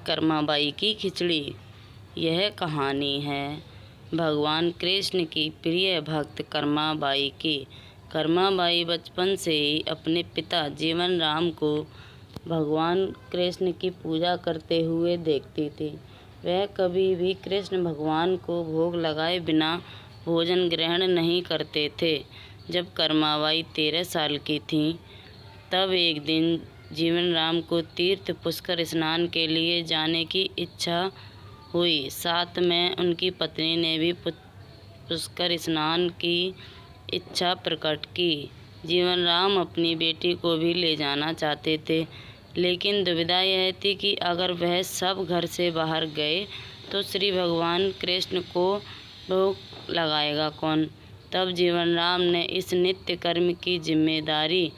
कर्माबाई की खिचड़ी। यह कहानी है भगवान कृष्ण की प्रिय भक्त कर्माबाई की। कर्माबाई बचपन से ही अपने पिता जीवन राम को भगवान कृष्ण की पूजा करते हुए देखती थी। वह कभी भी कृष्ण भगवान को भोग लगाए बिना भोजन ग्रहण नहीं करते थे। जब कर्माबाई 13 साल की थीं, तब एक दिन जीवन राम को तीर्थ पुष्कर स्नान के लिए जाने की इच्छा हुई। साथ में उनकी पत्नी ने भी पुष्कर स्नान की इच्छा प्रकट की। जीवन राम अपनी बेटी को भी ले जाना चाहते थे, लेकिन दुविधा यह थी कि अगर वह सब घर से बाहर गए तो श्री भगवान कृष्ण को भोग लगाएगा कौन। तब जीवन राम ने इस नित्य कर्म की जिम्मेदारी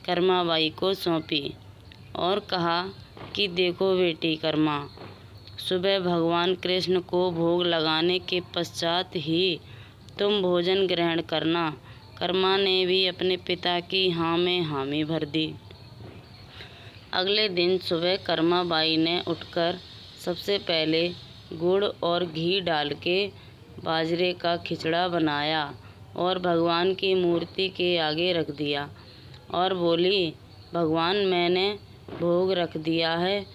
कर्माबाई को सौंपी और कहा कि देखो बेटी कर्मा, सुबह भगवान कृष्ण को भोग लगाने के पश्चात ही तुम भोजन ग्रहण करना। कर्मा ने भी अपने पिता की हाँ में हामी भर दी। अगले दिन सुबह कर्माबाई ने उठकर सबसे पहले गुड़ और घी डाल के बाजरे का खिचड़ा बनाया और भगवान की मूर्ति के आगे रख दिया और बोली, भगवान मैंने भोग रख दिया है,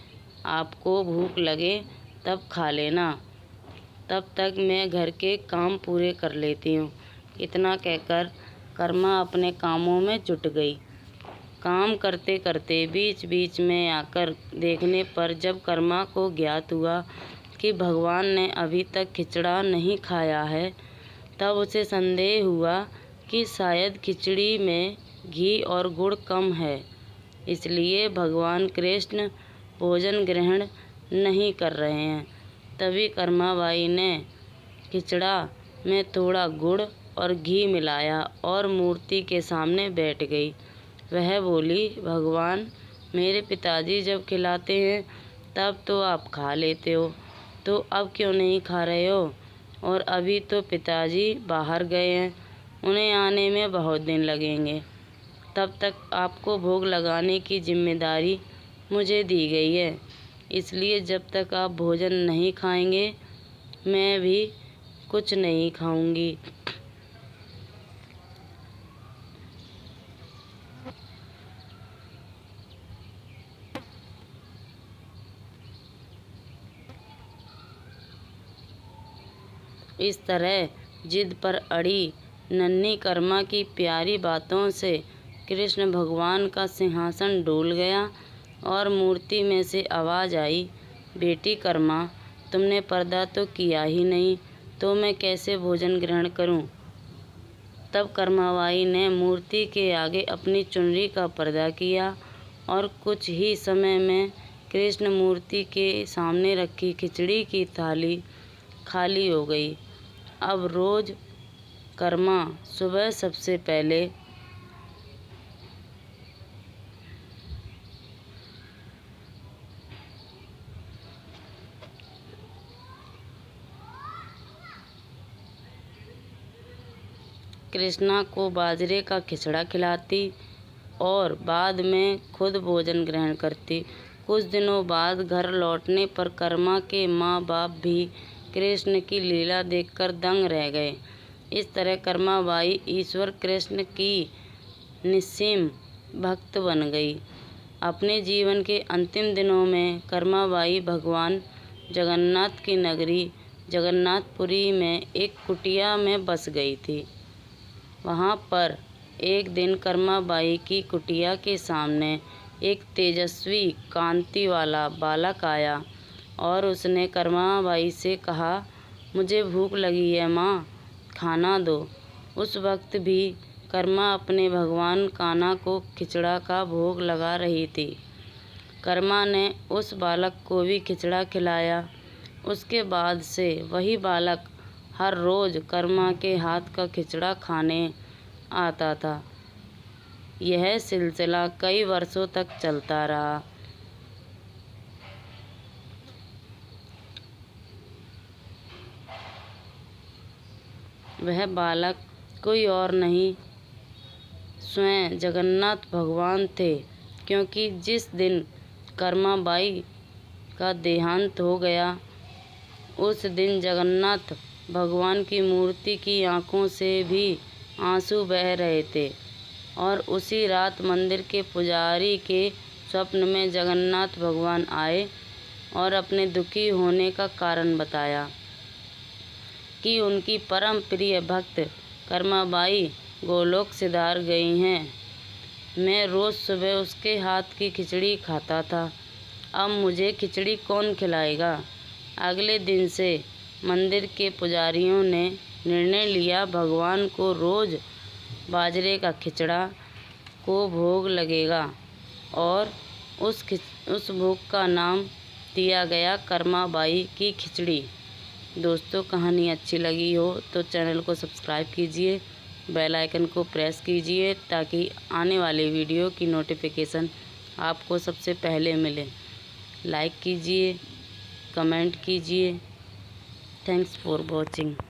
आपको भूख लगे तब खा लेना, तब तक मैं घर के काम पूरे कर लेती हूँ। इतना कहकर कर्मा अपने कामों में जुट गई। काम करते करते बीच बीच में आकर देखने पर जब कर्मा को ज्ञात हुआ कि भगवान ने अभी तक खिचड़ा नहीं खाया है, तब उसे संदेह हुआ कि शायद खिचड़ी में घी और गुड़ कम है, इसलिए भगवान कृष्ण भोजन ग्रहण नहीं कर रहे हैं। तभी कर्माबाई ने खिचड़ा में थोड़ा गुड़ और घी मिलाया और मूर्ति के सामने बैठ गई। वह बोली, भगवान मेरे पिताजी जब खिलाते हैं तब तो आप खा लेते हो, तो अब क्यों नहीं खा रहे हो। और अभी तो पिताजी बाहर गए हैं, उन्हें आने में बहुत दिन लगेंगे। तब तक आपको भोग लगाने की जिम्मेदारी मुझे दी गई है, इसलिए जब तक आप भोजन नहीं खाएंगे मैं भी कुछ नहीं खाऊंगी। इस तरह जिद पर अड़ी नन्ही कर्मा की प्यारी बातों से कृष्ण भगवान का सिंहासन डोल गया और मूर्ति में से आवाज़ आई, बेटी कर्मा, तुमने पर्दा तो किया ही नहीं, तो मैं कैसे भोजन ग्रहण करूं। तब कर्माबाई ने मूर्ति के आगे अपनी चुनरी का पर्दा किया और कुछ ही समय में कृष्ण मूर्ति के सामने रखी खिचड़ी की थाली खाली हो गई। अब रोज कर्मा सुबह सबसे पहले कृष्णा को बाजरे का खिचड़ा खिलाती और बाद में खुद भोजन ग्रहण करती। कुछ दिनों बाद घर लौटने पर कर्मा के माँ बाप भी कृष्ण की लीला देखकर दंग रह गए। इस तरह कर्माबाई ईश्वर कृष्ण की निस्सीम भक्त बन गई। अपने जीवन के अंतिम दिनों में कर्माबाई भगवान जगन्नाथ की नगरी जगन्नाथपुरी में एक कुटिया में बस गई थी। वहाँ पर एक दिन कर्माबाई की कुटिया के सामने एक तेजस्वी कांति वाला बालक आया और उसने कर्माबाई से कहा, मुझे भूख लगी है माँ, खाना दो। उस वक्त भी कर्मा अपने भगवान कान्हा को खिचड़ा का भोग लगा रही थी। कर्मा ने उस बालक को भी खिचड़ा खिलाया। उसके बाद से वही बालक हर रोज़ कर्मा के हाथ का खिचड़ा खाने आता था। यह सिलसिला कई वर्षों तक चलता रहा। वह बालक कोई और नहीं, स्वयं जगन्नाथ भगवान थे, क्योंकि जिस दिन कर्माबाई का देहांत हो गया। उस दिन जगन्नाथ भगवान की मूर्ति की आंखों से भी आंसू बह रहे थे और उसी रात मंदिर के पुजारी के स्वप्न में जगन्नाथ भगवान आए और अपने दुखी होने का कारण बताया कि उनकी परम प्रिय भक्त कर्माबाई गोलोक सिधार गई हैं। मैं रोज़ सुबह उसके हाथ की खिचड़ी खाता था, अब मुझे खिचड़ी कौन खिलाएगा। अगले दिन से मंदिर के पुजारियों ने निर्णय लिया, भगवान को रोज़ बाजरे का खिचड़ा को भोग लगेगा और उस भोग का नाम दिया गया कर्माबाई की खिचड़ी। दोस्तों, कहानी अच्छी लगी हो तो चैनल को सब्सक्राइब कीजिए, बेल आइकन को प्रेस कीजिए ताकि आने वाले वीडियो की नोटिफिकेशन आपको सबसे पहले मिले। लाइक कीजिए, कमेंट कीजिए। Thanks for watching.